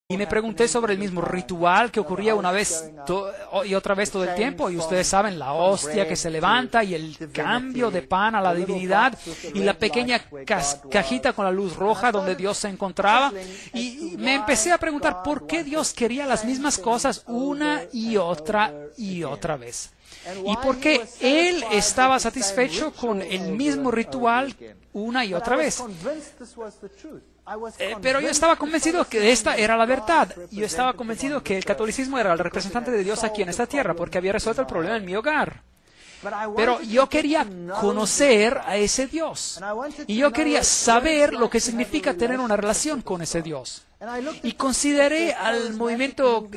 Y me pregunté sobre el mismo ritual que ocurría una vez y otra vez todo el tiempo. Y ustedes saben, la hostia que se levanta y el cambio de pan a la divinidad y la pequeña cajita con la luz roja donde Dios se encontraba. Y me empecé a preguntar por qué Dios quería las mismas cosas una y otra vez. Y por qué Él estaba satisfecho con el mismo ritual una y otra vez. Pero yo estaba convencido que esta era la verdad. Yo estaba convencido que el catolicismo era el representante de Dios aquí en esta tierra, porque había resuelto el problema en mi hogar. Pero yo quería conocer a ese Dios. Y yo quería saber lo que significa tener una relación con ese Dios. Y consideré el movimiento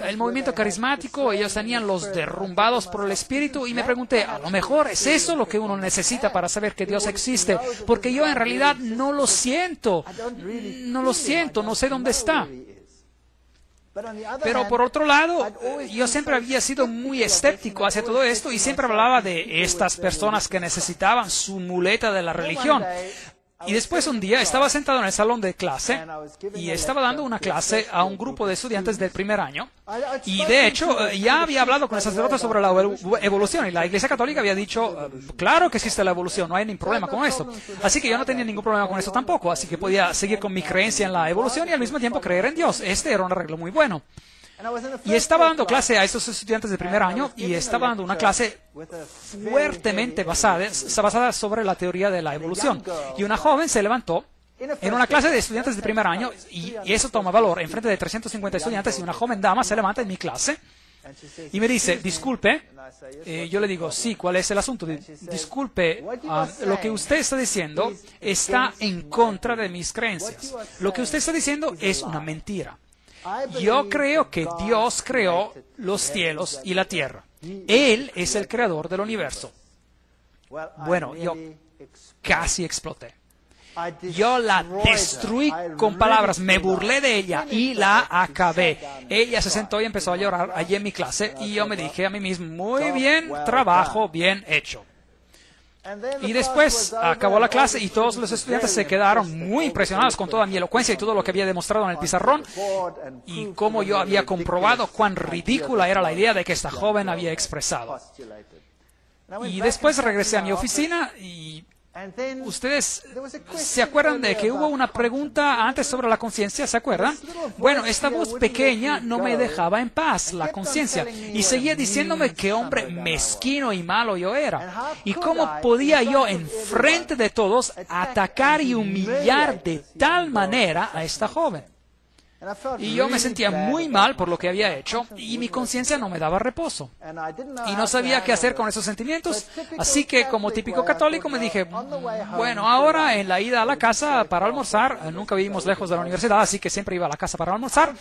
carismático. Ellos tenían los derrumbados por el Espíritu. Y me pregunté, a lo mejor es eso lo que uno necesita para saber que Dios existe. Porque yo en realidad no lo siento. No sé dónde está. Pero por otro lado, yo siempre había sido muy escéptico hacia todo esto y siempre hablaba de estas personas que necesitaban su muleta de la religión. Y después un día estaba sentado en el salón de clase y estaba dando una clase a un grupo de estudiantes del primer año. Y de hecho, ya había hablado con el sacerdote sobre la evolución y la Iglesia Católica había dicho, claro que existe la evolución, no hay ningún problema con eso. Así que yo no tenía ningún problema con eso tampoco, así que podía seguir con mi creencia en la evolución y al mismo tiempo creer en Dios. Este era un arreglo muy bueno. Y estaba dando clase a estos estudiantes de primer año y estaba dando una clase fuertemente basada sobre la teoría de la evolución. Y una joven se levantó en una clase de estudiantes de primer año, y eso toma valor, en frente de 350 estudiantes, y una joven dama se levanta en mi clase y me dice, disculpe, yo le digo, sí, ¿cuál es el asunto? Disculpe, lo que usted está diciendo está en contra de mis creencias. Lo que usted está diciendo es una mentira. Yo creo que Dios creó los cielos y la tierra. Él es el creador del universo. Bueno, yo casi exploté. Yo la destruí con palabras, me burlé de ella y la acabé. Ella se sentó y empezó a llorar allí en mi clase y yo me dije a mí mismo, muy bien, trabajo bien hecho. Y después acabó la clase y todos los estudiantes se quedaron muy impresionados con toda mi elocuencia y todo lo que había demostrado en el pizarrón y cómo yo había comprobado cuán ridícula era la idea de que esta joven había expresado. Y después regresé a mi oficina y ustedes se acuerdan de que hubo una pregunta antes sobre la conciencia, ¿se acuerdan? Bueno, esta voz pequeña no me dejaba en paz, la conciencia, y seguía diciéndome qué hombre mezquino y malo yo era. Y cómo podía yo, en frente de todos, atacar y humillar de tal manera a esta joven. Y yo me sentía muy mal por lo que había hecho y mi conciencia no me daba reposo. Y no sabía qué hacer con esos sentimientos, así que como típico católico me dije, bueno, ahora en la ida a la casa para almorzar, nunca vivimos lejos de la universidad, así que siempre iba a la casa para almorzar.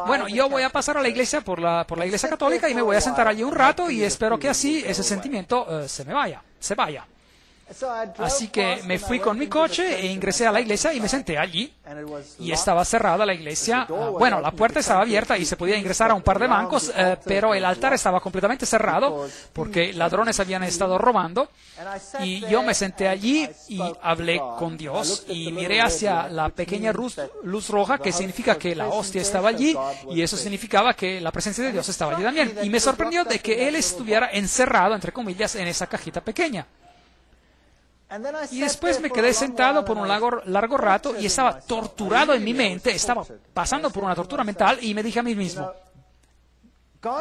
Bueno, yo voy a pasar a la iglesia por la iglesia católica y me voy a sentar allí un rato y espero que así ese sentimiento se vaya. Así que me fui con mi coche e ingresé a la iglesia y me senté allí. Y estaba cerrada la iglesia. Bueno, la puerta estaba abierta y se podía ingresar a un par de bancos, pero el altar estaba completamente cerrado porque ladrones habían estado robando. Y yo me senté allí y hablé con Dios y miré hacia la pequeña luz roja, que significa que la hostia estaba allí, y eso significaba que la presencia de Dios estaba allí también. Y me sorprendió de que Él estuviera encerrado, entre comillas, en esa cajita pequeña. Y después me quedé sentado por un largo rato y estaba torturado en mi mente, estaba pasando por una tortura mental y me dije a mí mismo,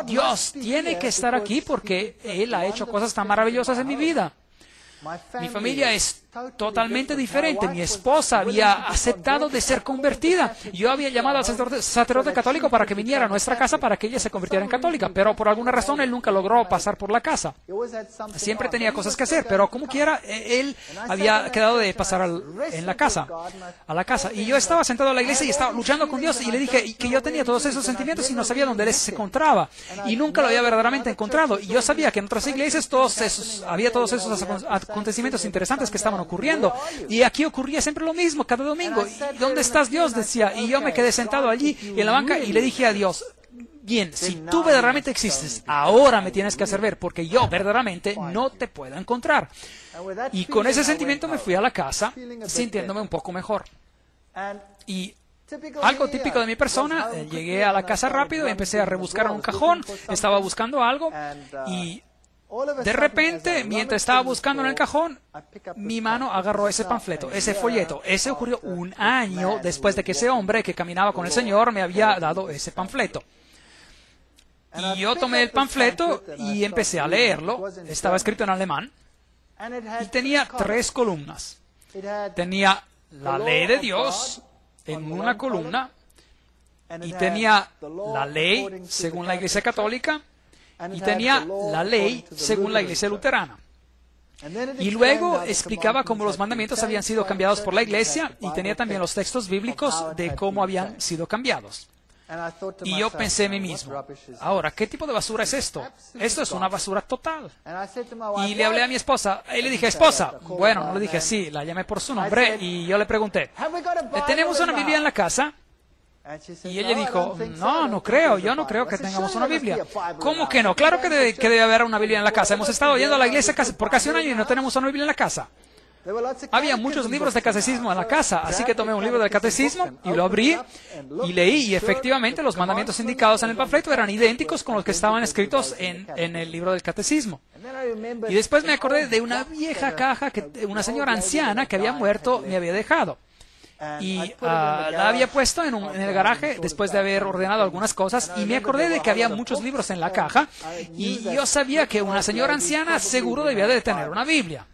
Dios tiene que estar aquí porque Él ha hecho cosas tan maravillosas en mi vida. Mi familia es totalmente diferente. Mi esposa había aceptado de ser convertida. Yo había llamado al sacerdote católico para que viniera a nuestra casa para que ella se convirtiera en católica, pero por alguna razón él nunca logró pasar por la casa. Siempre tenía cosas que hacer, pero como quiera, él había quedado de pasar a la casa. Y yo estaba sentado en la iglesia y estaba luchando con Dios y le dije que yo tenía todos esos sentimientos y no sabía dónde él se encontraba. Y nunca lo había verdaderamente encontrado. Y yo sabía que en otras iglesias había todos esos acontecimientos interesantes que estaban ocurriendo. Y aquí ocurría siempre lo mismo, cada domingo. ¿Y dónde estás, Dios? Decía. Y yo me quedé sentado allí en la banca y le dije a Dios, bien, si tú verdaderamente existes, ahora me tienes que hacer ver, porque yo verdaderamente no te puedo encontrar. Y con ese sentimiento me fui a la casa, sintiéndome un poco mejor. Y Algo típico de mi persona, llegué a la casa rápido y empecé a rebuscar en un cajón, estaba buscando algo y de repente, mientras estaba buscando en el cajón, mi mano agarró ese panfleto, ese folleto. Ese ocurrió un año después de que ese hombre que caminaba con el Señor me había dado ese panfleto. Y yo tomé el panfleto y empecé a leerlo. Estaba escrito en alemán y tenía 3 columnas. Tenía la ley de Dios en una columna y tenía la ley según la Iglesia Católica y tenía la ley según la Iglesia Luterana. Y luego explicaba cómo los mandamientos habían sido cambiados por la Iglesia y tenía también los textos bíblicos de cómo habían sido cambiados. Y yo pensé en mí mismo, ahora, ¿qué tipo de basura es esto? Esto es una basura total. Y le hablé a mi esposa, y le dije, esposa, bueno, no le dije así, la llamé por su nombre, y yo le pregunté, ¿tenemos una Biblia en la casa? Y ella dijo, no, no creo, yo no creo que tengamos una Biblia. ¿Cómo que no? Claro que debe haber una Biblia en la casa. Hemos estado yendo a la iglesia por casi un año y no tenemos una Biblia en la casa. Había muchos libros de catecismo en la casa, así que tomé un libro del catecismo y lo abrí y leí, y efectivamente los mandamientos indicados en el panfleto eran idénticos con los que estaban escritos en el libro del catecismo. Y después me acordé de una vieja caja que una señora anciana que había muerto me había dejado. Y la había puesto en el garaje después de haber ordenado algunas cosas, y me acordé de que había muchos libros en la caja y yo sabía que una señora anciana seguro debía de tener una Biblia.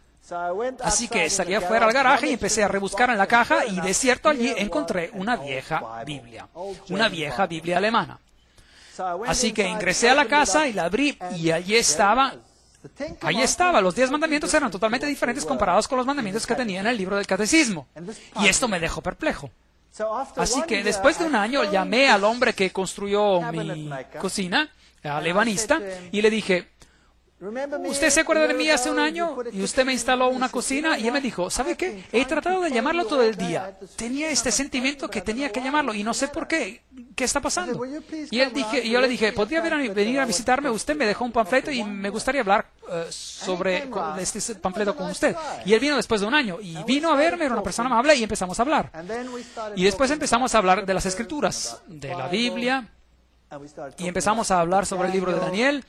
Así que salí afuera al garaje y empecé a rebuscar en la caja, y de cierto allí encontré una vieja Biblia alemana. Así que ingresé a la casa y la abrí, y allí estaba. Los 10 mandamientos eran totalmente diferentes comparados con los mandamientos que tenía en el libro del catecismo. Y esto me dejó perplejo. Así que después de un año llamé al hombre que construyó mi cocina, al ebanista, y le dije, ¿usted se acuerda de mí hace un año? Y usted me instaló una cocina, y él me dijo, ¿sabe qué? He tratado de llamarlo todo el día. Tenía este sentimiento que tenía que llamarlo y no sé por qué. ¿Qué está pasando? Y yo le dije, ¿podría venir a visitarme? Usted me dejó un panfleto y me gustaría hablar sobre este panfleto con usted. Y él vino después de un año y vino a verme, era una persona amable, y empezamos a hablar. Y después empezamos a hablar de las Escrituras, de la Biblia. Y empezamos a hablar sobre el libro de Daniel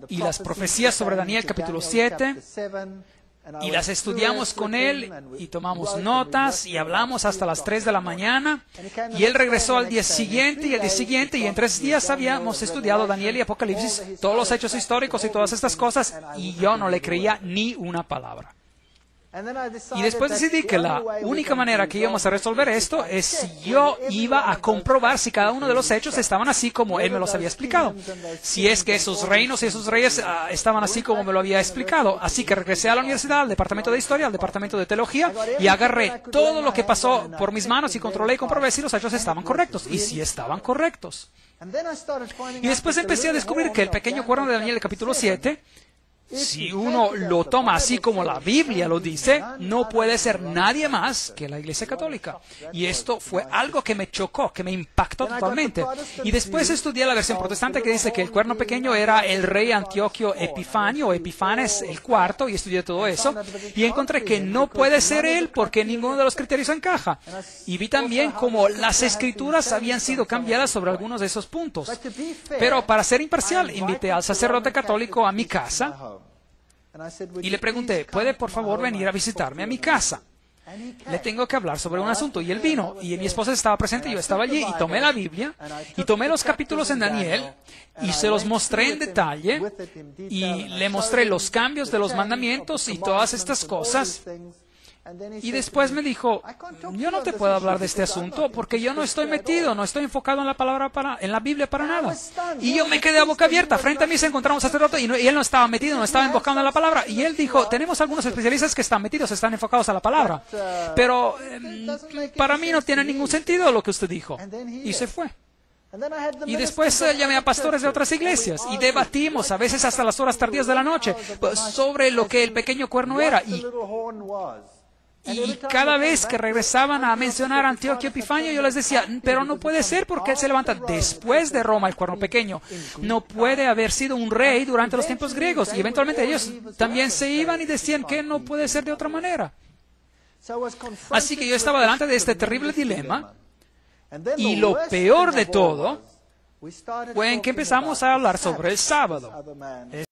y las profecías sobre Daniel capítulo 7, y las estudiamos con él y tomamos notas y hablamos hasta las 3 de la mañana, y él regresó al día siguiente y al día siguiente, y en 3 días habíamos estudiado Daniel y Apocalipsis, todos los hechos históricos y todas estas cosas, y yo no le creía ni una palabra. Y después decidí que la única manera que íbamos a resolver esto es si yo iba a comprobar si cada uno de los hechos estaban así como él me los había explicado. Si es que esos reinos y esos reyes estaban así como me lo había explicado. Así que regresé a la universidad, al departamento de historia, al departamento de teología, y agarré todo lo que pasó por mis manos y controlé y comprobé si los hechos estaban correctos. Y si estaban correctos. Y después empecé a descubrir que el pequeño cuerno de Daniel, el capítulo 7, si uno lo toma así como la Biblia lo dice, no puede ser nadie más que la Iglesia Católica. Y esto fue algo que me chocó, que me impactó totalmente. Y después estudié la versión protestante que dice que el cuerno pequeño era el rey Antioquio Epifanio, o Epifanes el cuarto, y estudié todo eso. Y encontré que no puede ser él porque ninguno de los criterios encaja. Y vi también cómo las escrituras habían sido cambiadas sobre algunos de esos puntos. Pero para ser imparcial, invité al sacerdote católico a mi casa. Y le pregunté, ¿puede por favor venir a visitarme a mi casa? Le tengo que hablar sobre un asunto. Y él vino, y mi esposa estaba presente, yo estaba allí, y tomé la Biblia, y tomé los capítulos en Daniel, y se los mostré en detalle, y le mostré los cambios de los mandamientos y todas estas cosas. Y después me dijo, yo no te puedo hablar de este asunto porque yo no estoy metido, no estoy enfocado en la palabra en la Biblia para nada. Y yo me quedé a boca abierta. Frente a mí se encontraba un sacerdote y él no estaba metido, no estaba enfocado en la palabra. Y él dijo, tenemos algunos especialistas que están metidos, están enfocados a la palabra. Pero para mí no tiene ningún sentido lo que usted dijo. Y se fue. Y después llamé a pastores de otras iglesias y debatimos, a veces hasta las horas tardías de la noche, sobre lo que el pequeño cuerno era. Y cada vez que regresaban a mencionar a Antioquio Epifanio, yo les decía, pero no puede ser porque él se levanta después de Roma, el cuerno pequeño. No puede haber sido un rey durante los tiempos griegos. Y eventualmente ellos también se iban y decían que no puede ser de otra manera. Así que yo estaba delante de este terrible dilema. Y lo peor de todo fue en que empezamos a hablar sobre el sábado.